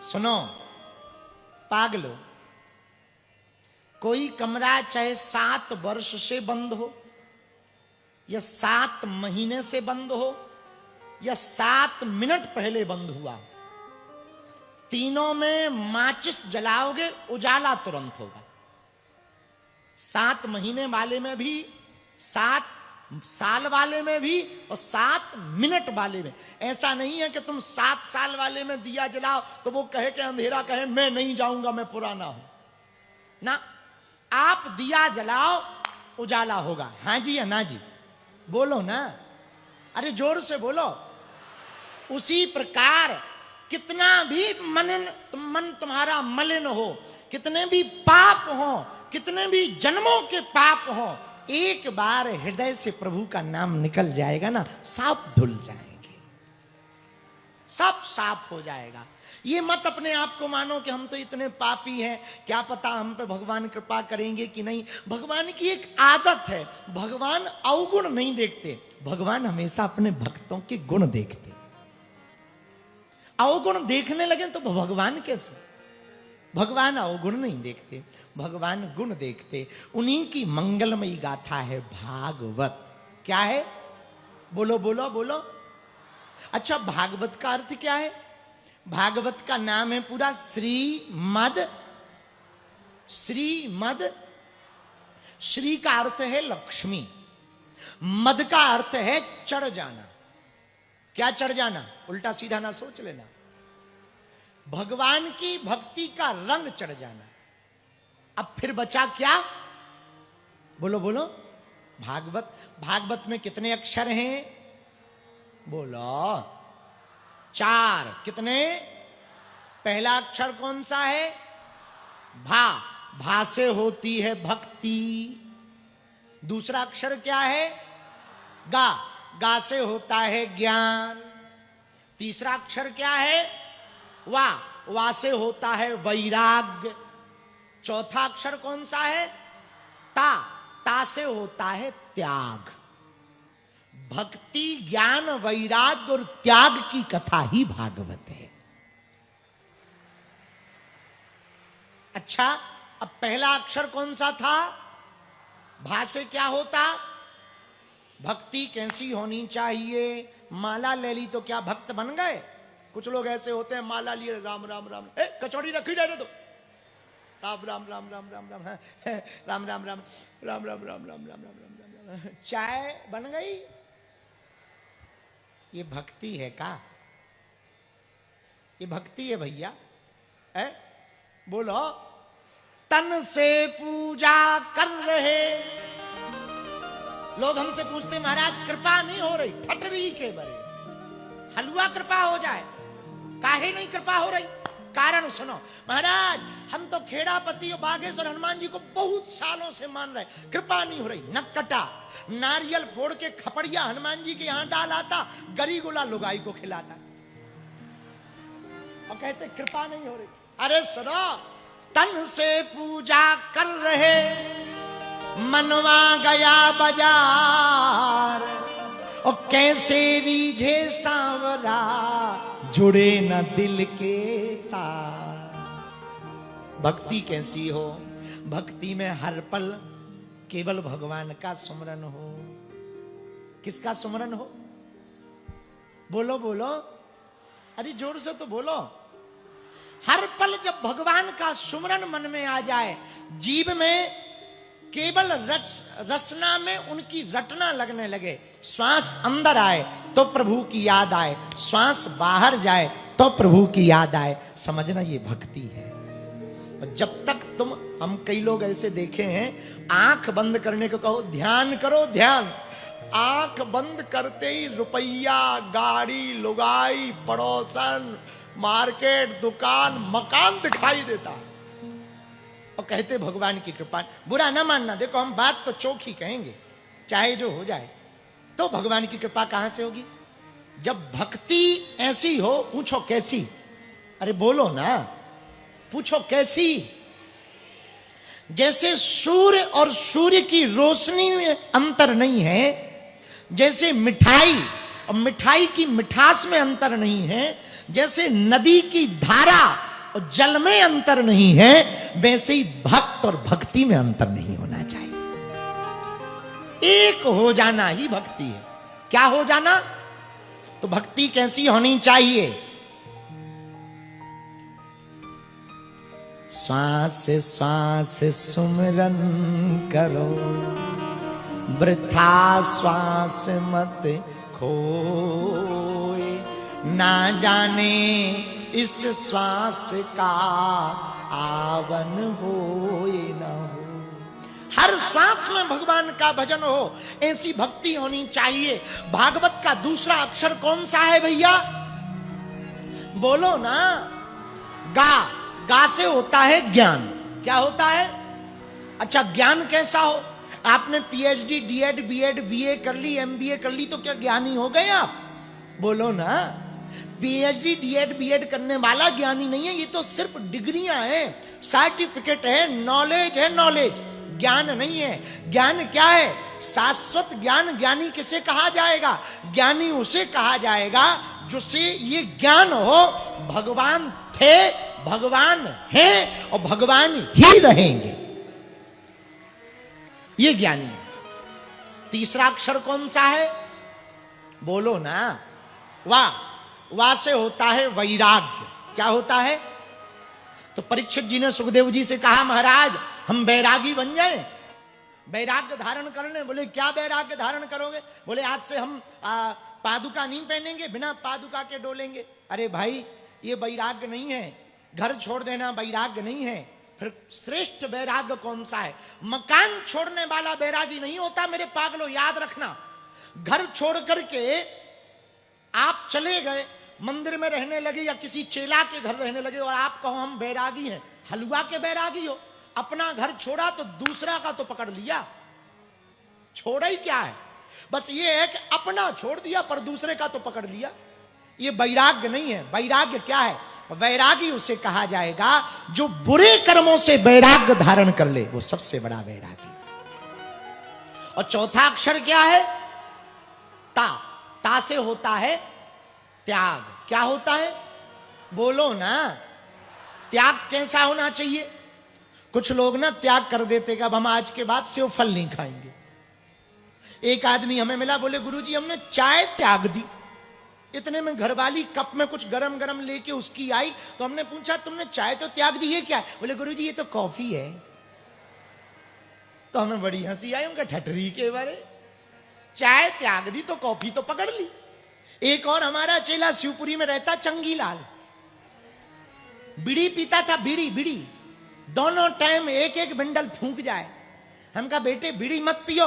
सुनो पागलो, कोई कमरा चाहे 7 वर्ष से बंद हो या 7 महीने से बंद हो या 7 मिनट पहले बंद हुआ, तीनों में माचिस जलाओगे उजाला तुरंत होगा। 7 महीने वाले में भी, 7 साल वाले में भी और 7 मिनट वाले में। ऐसा नहीं है कि तुम 7 साल वाले में दिया जलाओ तो वो कहे कि अंधेरा कहे मैं नहीं जाऊंगा, मैं पुराना हूं ना। आप दिया जलाओ उजाला होगा। हाँ जी या ना जी? बोलो ना, अरे जोर से बोलो। उसी प्रकार कितना भी मन तुम्हारा मलिन हो, कितने भी पाप हो, कितने भी जन्मों के पाप हो, एक बार हृदय से प्रभु का नाम निकल जाएगा ना, सब धुल जाएंगे, सब साफ हो जाएगा। ये मत अपने आप को मानो कि हम तो इतने पापी हैं, क्या पता हम पे भगवान कृपा करेंगे कि नहीं। भगवान की एक आदत है, भगवान अवगुण नहीं देखते, भगवान हमेशा अपने भक्तों के गुण देखते। अवगुण देखने लगे तो भगवान कैसे? भगवान अवगुण नहीं देखते, भगवान गुण देखते। उन्हीं की मंगलमयी गाथा है भागवत। क्या है? बोलो बोलो बोलो। अच्छा, भागवत का अर्थ क्या है? भागवत का नाम है पूरा श्रीमद। श्रीमद, श्री का अर्थ है लक्ष्मी, मद का अर्थ है चढ़ जाना। क्या चढ़ जाना? उल्टा सीधा ना सोच लेना। भगवान की भक्ति का रंग चढ़ जाना। अब फिर बचा क्या? बोलो बोलो। भागवत। भागवत में कितने अक्षर हैं? बोलो। 4। कितने? पहला अक्षर कौन सा है? भा। भा से होती है भक्ति। दूसरा अक्षर क्या है? गा। गा से होता है ज्ञान। तीसरा अक्षर क्या है? वा। वा से होता है वैराग्य। चौथा अक्षर कौन सा है? ता। ता से होता है त्याग। भक्ति, ज्ञान, वैराग्य और त्याग की कथा ही भागवत है। अच्छा, अब पहला अक्षर कौन सा था? भा से क्या होता? भक्ति कैसी होनी चाहिए? माला ले ली तो क्या भक्त बन गए? कुछ लोग ऐसे होते हैं, माला लिए राम राम राम, कचौड़ी रखी रहने दो, राम राम राम राम राम राम राम राम राम राम राम राम राम राम राम राम राम, चाय बन गई। ये भक्ति है का? ये भक्ति है भैया? बोलो। तन से पूजा कर रहे लोग हमसे पूछते महाराज कृपा नहीं हो रही, ठटरी के बरे, हलवा कृपा हो जाए, काहे नहीं कृपा हो रही? कारण सुनो महाराज, हम तो खेड़ापति और बागेश्वर हनुमान जी को बहुत सालों से मान रहे, कृपा नहीं हो रही। नक कटा, नारियल फोड़ के खपड़िया हनुमान जी के यहां डालाता, गरी गुला लुगाई को खिलाता और कहते कृपा नहीं हो रही। अरे सुनो, तन से पूजा कर रहे, मनवा गया बाजार, और कैसे रीझे सांवरा, जुड़े न दिल के तार। भक्ति कैसी हो? भक्ति में हर पल केवल भगवान का सुमरन हो। किसका सुमरन हो? बोलो बोलो, अरे जोर से तो बोलो। हर पल जब भगवान का सुमरन मन में आ जाए, जीव में केवल रसना में उनकी रटना लगने लगे, श्वास अंदर आए तो प्रभु की याद आए, श्वास बाहर जाए तो प्रभु की याद आए, समझना ये भक्ति है। जब तक तुम, हम कई लोग ऐसे देखे हैं, आंख बंद करने को कहो ध्यान करो, ध्यान, आंख बंद करते ही रुपया, गाड़ी, लुगाई, पड़ोसन, मार्केट, दुकान, मकान दिखाई देता और कहते भगवान की कृपा। बुरा ना मानना, देखो हम बात तो चौखी कहेंगे, चाहे जो हो जाए, तो भगवान की कृपा कहां से होगी? जब भक्ति ऐसी हो। पूछो कैसी? अरे बोलो ना, पूछो कैसी? जैसे सूर्य और सूर्य की रोशनी में अंतर नहीं है, जैसे मिठाई और मिठाई की मिठास में अंतर नहीं है, जैसे नदी की धारा और जल में अंतर नहीं है, वैसे ही भक्त और भक्ति में अंतर नहीं होना चाहिए। एक हो जाना ही भक्ति है। क्या हो जाना? तो भक्ति कैसी होनी चाहिए? श्वास श्वास सुमरन करो, वृथा श्वास मत खोए, ना जाने इस श्वास का आवन होए न हो। हर श्वास में भगवान का भजन हो, ऐसी भक्ति होनी चाहिए। भागवत का दूसरा अक्षर कौन सा है भैया? बोलो ना। गा। गा से होता है ज्ञान। क्या होता है? अच्छा, ज्ञान कैसा हो? आपने पीएचडी, डीएड, बीएड, बीए कर ली, एमबीए कर ली, तो क्या ज्ञानी हो गए आप? बोलो ना। पीएचडी, डीएड, बीएड करने वाला ज्ञानी नहीं है, ये तो सिर्फ डिग्रियां हैं, सर्टिफिकेट है, नॉलेज है, नॉलेज, ज्ञान नहीं है। ज्ञान क्या है? शाश्वत ज्ञान। ज्ञानी किसे कहा जाएगा? ज्ञानी उसे कहा जाएगा जिससे ये ज्ञान हो भगवान थे, भगवान हैं और भगवान ही रहेंगे, ये ज्ञानी है। तीसरा अक्षर कौन सा है? बोलो ना। वाह। वाह से होता है वैराग्य। क्या होता है? तो परीक्षित जी ने सुखदेव जी से कहा, महाराज हम बैरागी बन जाएं, वैराग्य धारण कर लें। बोले क्या वैराग्य धारण करोगे? बोले आज से हम पादुका नहीं पहनेंगे, बिना पादुका के डोलेंगे। अरे भाई, ये वैराग्य नहीं है। घर छोड़ देना वैराग्य नहीं है। फिर श्रेष्ठ वैराग्य कौन सा है? मकान छोड़ने वाला वैरागी नहीं होता मेरे पागलों, याद रखना। घर छोड़ करके आप चले गए, मंदिर में रहने लगे या किसी चेला के घर रहने लगे और आप कहो हम बैरागी हैं, हलवा के बैरागी हो। अपना घर छोड़ा तो दूसरा का तो पकड़ लिया। छोड़ा ही क्या है? बस ये है कि अपना छोड़ दिया पर दूसरे का तो पकड़ लिया। ये वैराग्य नहीं है। वैराग्य क्या है? वैरागी उसे कहा जाएगा जो बुरे कर्मों से वैराग्य धारण कर ले, वो सबसे बड़ा वैरागी। और चौथा अक्षर क्या है? ता। ता से होता है त्याग। क्या होता है? बोलो ना। त्याग कैसा होना चाहिए? कुछ लोग ना त्याग कर देते कि अब हम आज के बाद सेव फल नहीं खाएंगे। एक आदमी हमें मिला, बोले गुरुजी हमने चाय त्याग दी। इतने में घरवाली कप में कुछ गरम गरम लेके उसकी आई, तो हमने पूछा तुमने चाय तो त्याग दी, ये क्या है? बोले गुरुजी ये तो कॉफी है। तो हमें बड़ी हंसी आई, उनका ठटरी के बारे। चाय त्याग दी तो कॉफी तो पकड़ ली। एक और हमारा चेला शिवपुरी में रहता, चंगीलाल, बीड़ी पीता था। बीड़ी बीड़ी दोनों टाइम एक एक बंडल फूंक जाए। हम कहा बेटे बीड़ी मत पियो।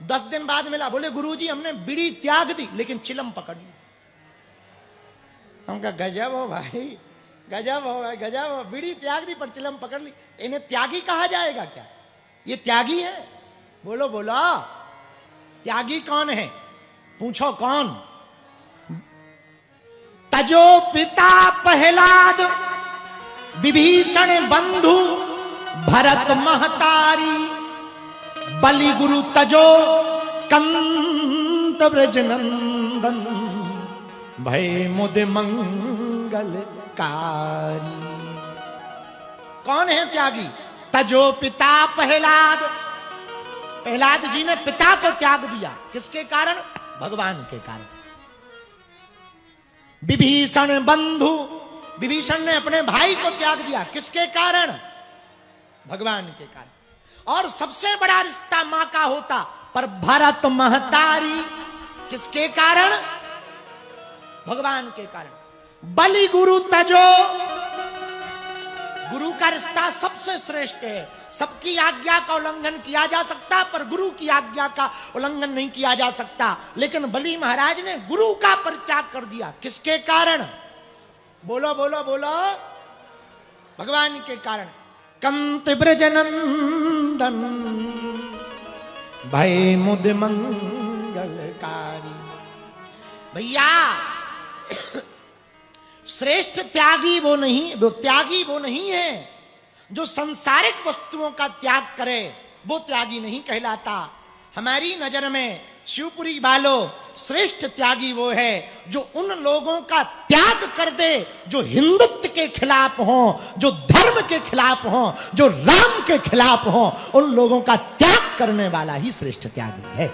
10 दिन बाद मिला, बोले गुरुजी हमने बीड़ी त्याग दी लेकिन चिलम पकड़ ली। हम कहा गजब हो भाई, गजब हो, गजब हो। बीड़ी त्याग दी पर चिलम पकड़ ली। इन्हें त्यागी कहा जाएगा क्या? ये त्यागी है? बोलो बोलो, त्यागी कौन है? पूछो कौन? तजो पिता प्रहलाद, विभीषण बंधु भरत महतारी, बलि गुरु तजो कंत ब्रज नंदन, भय मुद मंगलकारी। कौन है त्यागी? तजो पिता प्रहलाद। प्रहलाद जी ने पिता को त्याग दिया। किसके कारण? भगवान के कारण। विभीषण बंधु, विभीषण ने अपने भाई को त्याग दिया। किसके कारण? भगवान के कारण। और सबसे बड़ा रिश्ता मां का होता, पर भरत महतारी किसके कारण? भगवान के कारण। बलि गुरु तजो, गुरु का रिश्ता सबसे श्रेष्ठ है। सबकी आज्ञा का उल्लंघन किया जा सकता, पर गुरु की आज्ञा का उल्लंघन नहीं किया जा सकता। लेकिन बलि महाराज ने गुरु का परित्याग कर दिया। किसके कारण? बोलो बोलो बोलो, भगवान के कारण। कंत ब्रज नंदन, भय मुद मंगलकारी। भैया श्रेष्ठ त्यागी वो नहीं, वो त्यागी वो नहीं है जो संसारिक वस्तुओं का त्याग करे, वो त्यागी नहीं कहलाता। हमारी नजर में शिवपुरी वालों, श्रेष्ठ त्यागी वो है जो उन लोगों का त्याग कर दे जो हिंदुत्व के खिलाफ हो, जो धर्म के खिलाफ हो, जो राम के खिलाफ हो। उन लोगों का त्याग करने वाला ही श्रेष्ठ त्यागी है।